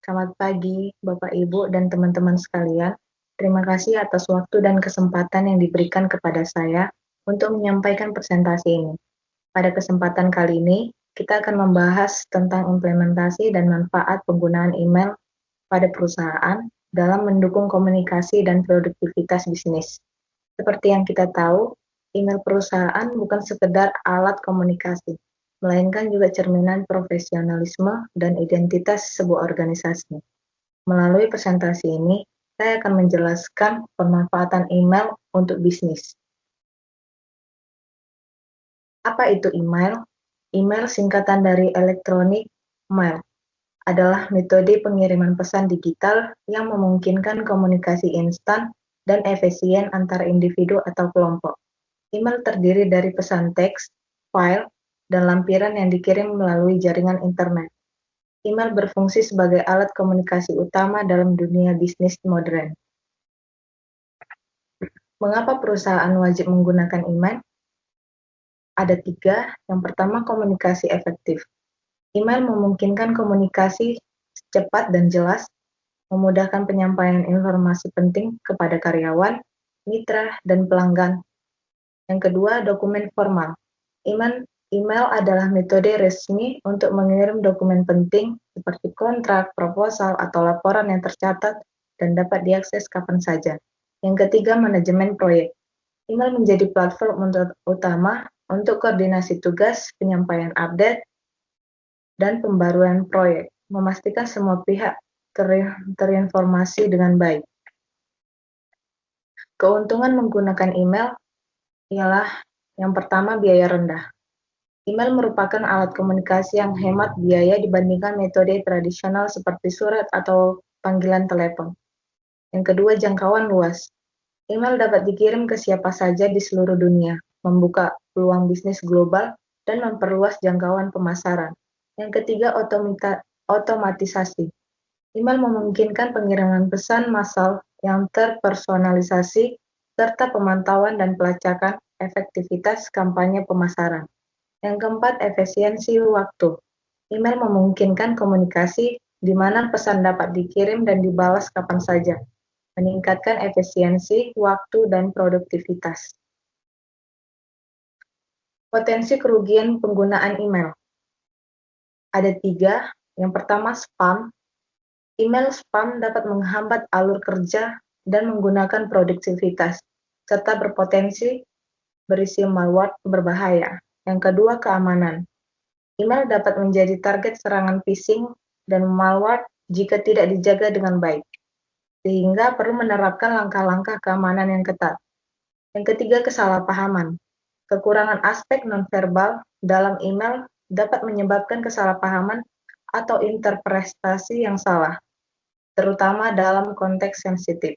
Selamat pagi, Bapak, Ibu, dan teman-teman sekalian. Terima kasih atas waktu dan kesempatan yang diberikan kepada saya untuk menyampaikan presentasi ini. Pada kesempatan kali ini, kita akan membahas tentang implementasi dan manfaat penggunaan email pada perusahaan dalam mendukung komunikasi dan produktivitas bisnis. Seperti yang kita tahu, email perusahaan bukan sekedar alat komunikasi, melainkan juga cerminan profesionalisme dan identitas sebuah organisasi. Melalui presentasi ini, saya akan menjelaskan pemanfaatan email untuk bisnis. Apa itu email? Email, singkatan dari electronic mail, adalah metode pengiriman pesan digital yang memungkinkan komunikasi instan dan efisien antar individu atau kelompok. Email terdiri dari pesan teks, file, dan lampiran yang dikirim melalui jaringan internet. Email berfungsi sebagai alat komunikasi utama dalam dunia bisnis modern. Mengapa perusahaan wajib menggunakan email? Ada 3. Yang pertama, komunikasi efektif. Email memungkinkan komunikasi cepat dan jelas, memudahkan penyampaian informasi penting kepada karyawan, mitra, dan pelanggan. Yang kedua, dokumen formal. Email adalah metode resmi untuk mengirim dokumen penting seperti kontrak, proposal, atau laporan yang tercatat dan dapat diakses kapan saja. Yang ketiga, manajemen proyek. Email menjadi platform utama untuk koordinasi tugas, penyampaian update, dan pembaruan proyek, memastikan semua pihak terinformasi dengan baik. Keuntungan menggunakan email ialah yang pertama, biaya rendah. Email merupakan alat komunikasi yang hemat biaya dibandingkan metode tradisional seperti surat atau panggilan telepon. Yang kedua, jangkauan luas. Email dapat dikirim ke siapa saja di seluruh dunia, membuka peluang bisnis global, dan memperluas jangkauan pemasaran. Yang ketiga, otomatisasi. Email memungkinkan pengiriman pesan massal yang terpersonalisasi, serta pemantauan dan pelacakan efektivitas kampanye pemasaran. Yang keempat, efisiensi waktu. Email memungkinkan komunikasi di mana pesan dapat dikirim dan dibalas kapan saja, meningkatkan efisiensi, waktu, dan produktivitas. Potensi kerugian penggunaan email. Ada 3. Yang pertama, spam. Email spam dapat menghambat alur kerja dan menggunakan produktivitas, serta berpotensi berisi malware berbahaya. Yang kedua, keamanan. Email dapat menjadi target serangan phishing dan malware jika tidak dijaga dengan baik, sehingga perlu menerapkan langkah-langkah keamanan yang ketat. Yang ketiga, kesalahpahaman. Kekurangan aspek nonverbal dalam email dapat menyebabkan kesalahpahaman atau interpretasi yang salah, terutama dalam konteks sensitif.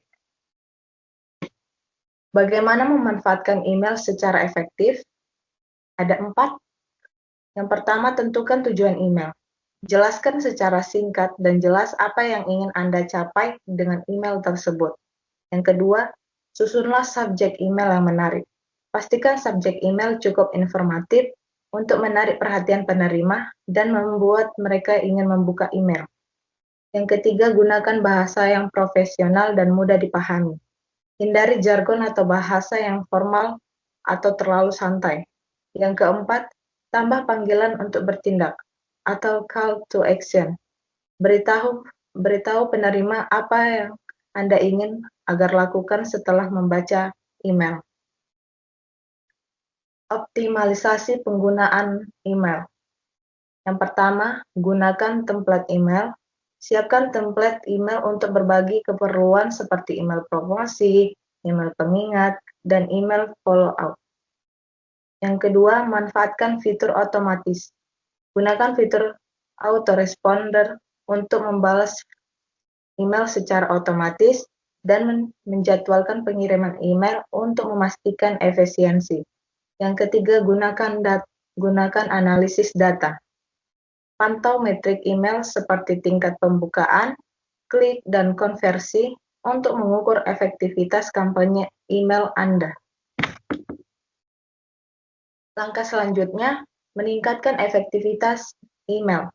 Bagaimana memanfaatkan email secara efektif? Ada 4. Yang pertama, tentukan tujuan email. Jelaskan secara singkat dan jelas apa yang ingin Anda capai dengan email tersebut. Yang kedua, susunlah subjek email yang menarik. Pastikan subjek email cukup informatif untuk menarik perhatian penerima dan membuat mereka ingin membuka email. Yang ketiga, gunakan bahasa yang profesional dan mudah dipahami. Hindari jargon atau bahasa yang formal atau terlalu santai. Yang keempat, tambah panggilan untuk bertindak atau call to action. Beritahu penerima apa yang Anda ingin agar lakukan setelah membaca email. Optimalisasi penggunaan email. Yang pertama, gunakan template email. Siapkan template email untuk berbagi keperluan seperti email promosi, email pengingat, dan email follow-up. Yang kedua, manfaatkan fitur otomatis. Gunakan fitur autoresponder untuk membalas email secara otomatis dan menjadwalkan pengiriman email untuk memastikan efisiensi. Yang ketiga, gunakan analisis data. Pantau metrik email seperti tingkat pembukaan, klik, dan konversi untuk mengukur efektivitas kampanye email Anda. Langkah selanjutnya, meningkatkan efektivitas email.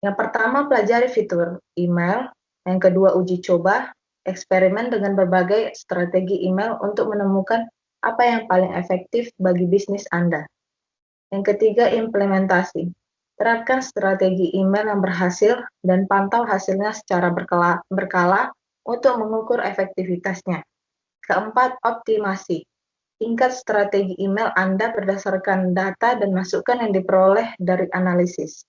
Yang pertama, pelajari fitur email. Yang kedua, uji coba, eksperimen dengan berbagai strategi email untuk menemukan apa yang paling efektif bagi bisnis Anda. Yang ketiga, implementasi. Terapkan strategi email yang berhasil dan pantau hasilnya secara berkala untuk mengukur efektivitasnya. Keempat, optimasi. Tingkat strategi email Anda berdasarkan data dan masukan yang diperoleh dari analisis.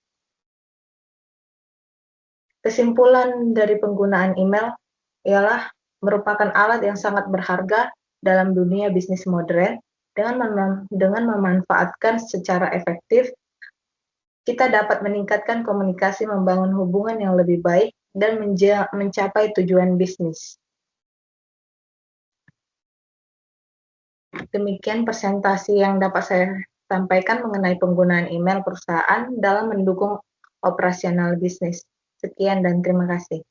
Kesimpulan dari penggunaan email ialah merupakan alat yang sangat berharga dalam dunia bisnis modern. Dengan memanfaatkan secara efektif, kita dapat meningkatkan komunikasi, membangun hubungan yang lebih baik, dan mencapai tujuan bisnis. Demikian presentasi yang dapat saya sampaikan mengenai penggunaan email perusahaan dalam mendukung operasional bisnis. Sekian dan terima kasih.